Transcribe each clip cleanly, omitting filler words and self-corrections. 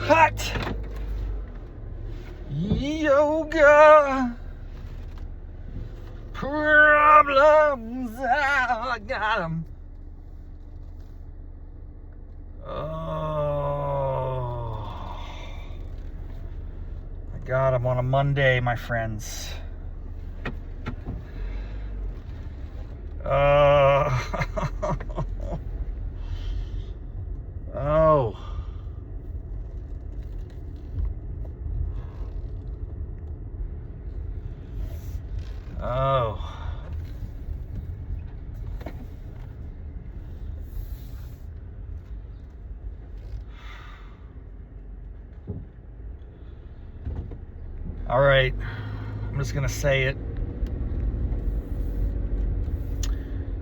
Hot yoga problems, I got them. Oh, I got them on a Monday, my friends. Oh. Oh. All right. I'm just going to say it.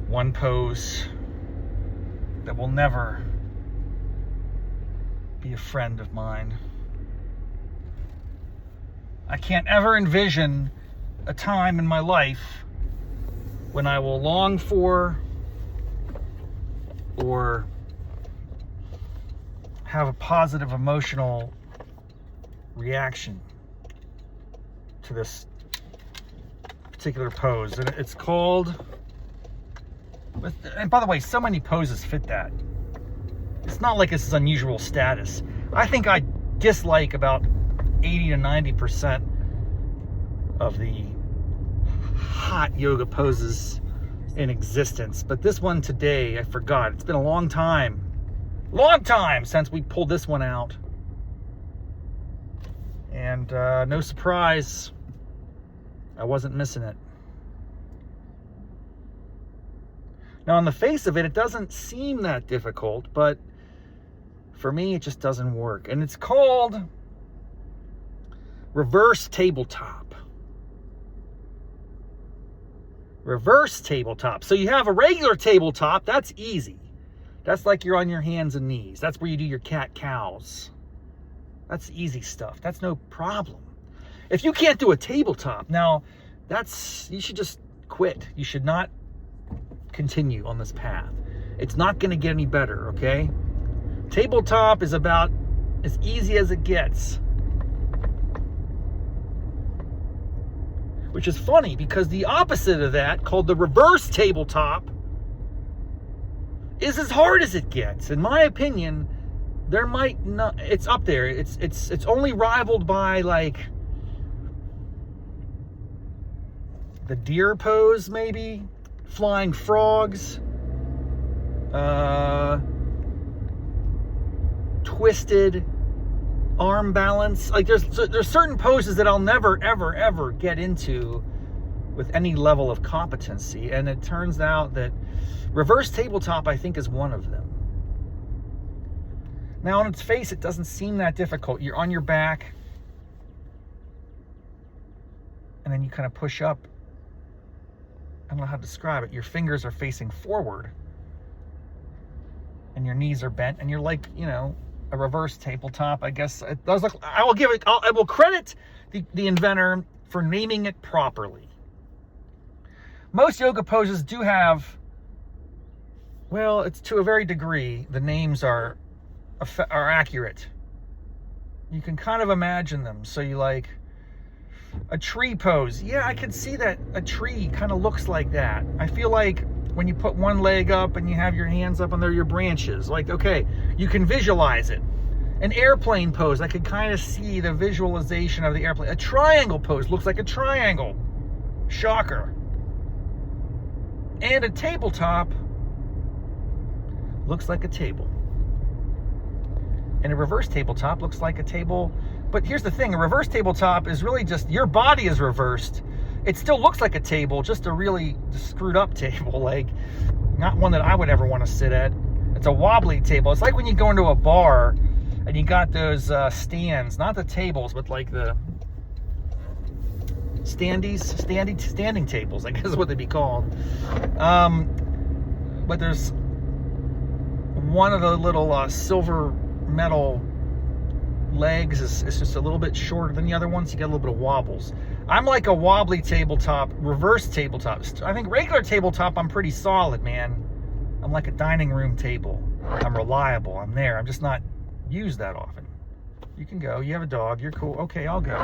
One pose that will never be a friend of mine. I can't ever envision a time in my life when I will long for or have a positive emotional reaction to this particular pose. And it's called, and by the way, so many poses fit that. It's not like this is unusual status. I think I dislike about 80 to 90% of the hot yoga poses in existence. But this one today, I forgot. It's been a long time since we pulled this one out. And no surprise, I wasn't missing it. Now, on the face of it, it doesn't seem that difficult, but for me, it just doesn't work. And it's called reverse tabletop. Reverse tabletop. So you have a regular tabletop, that's easy. That's like you're on your hands and knees. That's where you do your cat-cows. That's easy stuff. That's no problem. If you can't do a tabletop, now you should just quit. You should not continue on this path. It's not going to get any better, okay? Tabletop is about as easy as it gets. Which is funny because the opposite of that, called the reverse tabletop, is as hard as it gets. In my opinion, there might not, it's up there. It's only rivaled by like the deer pose, maybe, flying frogs, twisted arm balance. Like there's certain poses that I'll never ever get into with any level of competency, and it turns out that reverse tabletop, I think, is one of them. Now, on its face, it doesn't seem that difficult. You're on your back, and then you kind of push up. I don't know how to describe it. Your fingers are facing forward, and your knees are bent, and you're like, a reverse tabletop. I guess it does look. I will credit the inventor for naming it properly. Most yoga poses do have, well, it's to a very degree, the names are accurate. You can kind of imagine them. So you like a tree pose. Yeah, I can see that a tree kind of looks like that. I feel like when you put one leg up and you have your hands up and they're your branches, like, okay, you can visualize it. An airplane pose, I could kind of see the visualization of the airplane. A triangle pose looks like a triangle. Shocker. And a tabletop looks like a table. And a reverse tabletop looks like a table. But here's the thing, a reverse tabletop is really just, your body is reversed. It still looks like a table, just a really screwed up table, like not one that I would ever want to sit at. It's a wobbly table. It's like when you go into a bar and you got those stands, not the tables, but like the standing tables, I guess is what they'd be called. But there's one of the little silver metal legs is just a little bit shorter than the other ones. You get a little bit of wobbles. I'm like a wobbly tabletop, reverse tabletop. I think regular tabletop, I'm pretty solid, man. I'm like a dining room table. I'm reliable. I'm there. I'm just not used that often. You can go. You have a dog. You're cool. Okay, I'll go.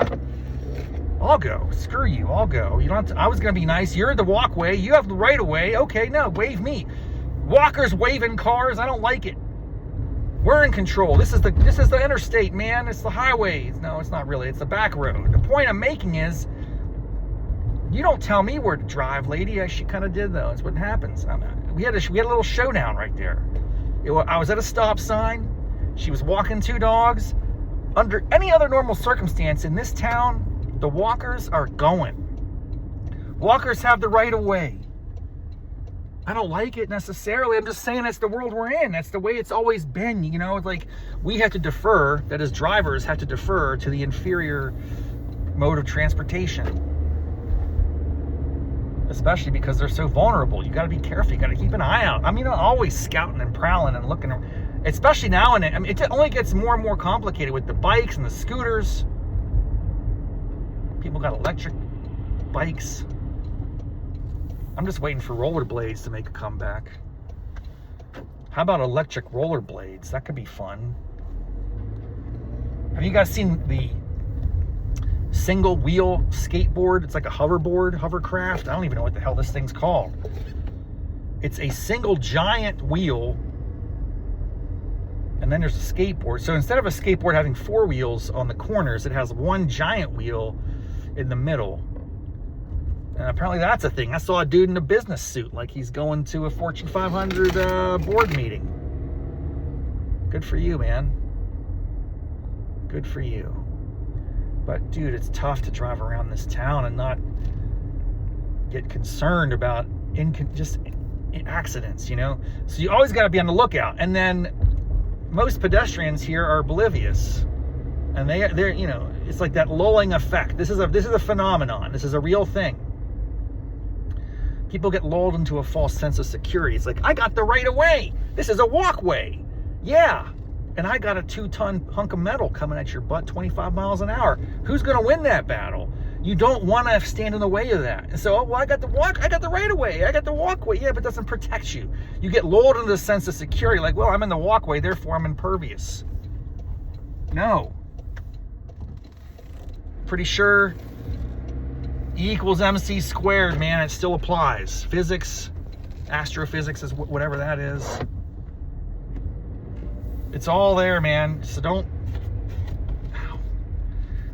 I'll go. Screw you. I'll go. You don't have to, I was going to be nice. You're the walkway. You have the right of way. Okay, no, wave me. Walkers waving cars. I don't like it. We're in control. This is the interstate, man. It's the highway. No, it's not really. It's the back road. The point I'm making is, you don't tell me where to drive, lady. She kind of did, though. That's what happens. We had a little showdown right there. I was at a stop sign. She was walking two dogs. Under any other normal circumstance in this town, the walkers are going. Walkers have the right of way. I don't like it necessarily. I'm just saying that's the world we're in. That's the way it's always been. You know, it's like we have to defer, that as drivers have to defer to the inferior mode of transportation. Especially because they're so vulnerable. You got to be careful. You got to keep an eye out. I mean, I'm always scouting and prowling and looking, especially now and then. I mean, it only gets more and more complicated with the bikes and the scooters. People got electric bikes. I'm just waiting for rollerblades to make a comeback. How about electric rollerblades? That could be fun. Have you guys seen the single wheel skateboard? It's like a hovercraft. I don't even know what the hell this thing's called. It's a single giant wheel, and then there's a skateboard. So instead of a skateboard having four wheels on the corners, it has one giant wheel in the middle. And apparently that's a thing. I saw a dude in a business suit, like he's going to a Fortune 500 board meeting. Good for you, man. Good for you. But dude, it's tough to drive around this town and not get concerned about just accidents, you know? So you always got to be on the lookout. And then most pedestrians here are oblivious. And they're, you know, it's like that lulling effect. This is a phenomenon. This is a real thing. People get lulled into a false sense of security. It's like, I got the right of way. This is a walkway. Yeah. And I got a 2-ton hunk of metal coming at your butt 25 miles an hour. Who's going to win that battle? You don't want to stand in the way of that. And so, well, I got the right of way. I got the walkway. Yeah, but it doesn't protect you. You get lulled into the sense of security. Like, well, I'm in the walkway, therefore I'm impervious. No. Pretty sure E equals MC squared, man. It still applies. Physics, astrophysics, is whatever that is. It's all there, man. So don't.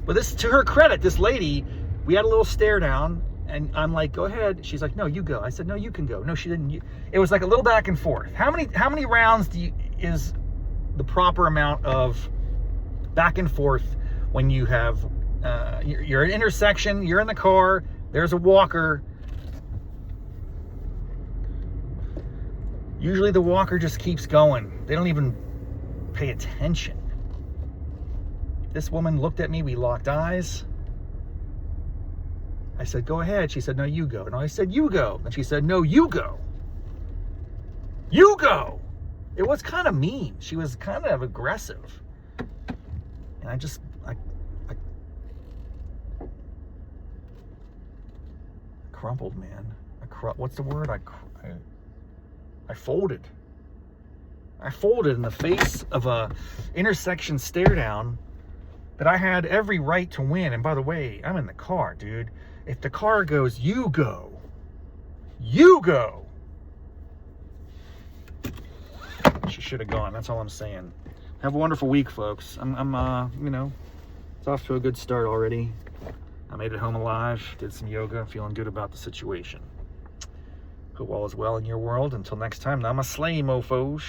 But this, to her credit, this lady, we had a little stare down, and I'm like, go ahead. She's like, no, you go. I said, no, you can go. No, she didn't. It was like a little back and forth. How many rounds is the proper amount of back and forth when you have you're at an intersection, you're in the car, there's a walker. Usually the walker just keeps going. They don't even pay attention. This woman looked at me, we locked eyes. I said, go ahead. She said, no, you go. No, I said, you go. And she said, no, you go. You go. It was kind of mean. She was kind of aggressive. And I crumpled, man. What's the word? I folded. I folded in the face of a intersection stare down that I had every right to win. And by the way, I'm in the car, dude. If the car goes, you go. You go. She should have gone. That's all I'm saying. Have a wonderful week, folks. I'm you know, it's off to a good start already. I made it home alive, did some yoga, feeling good about the situation. Hope all is well in your world. Until next time, namaste, mofos.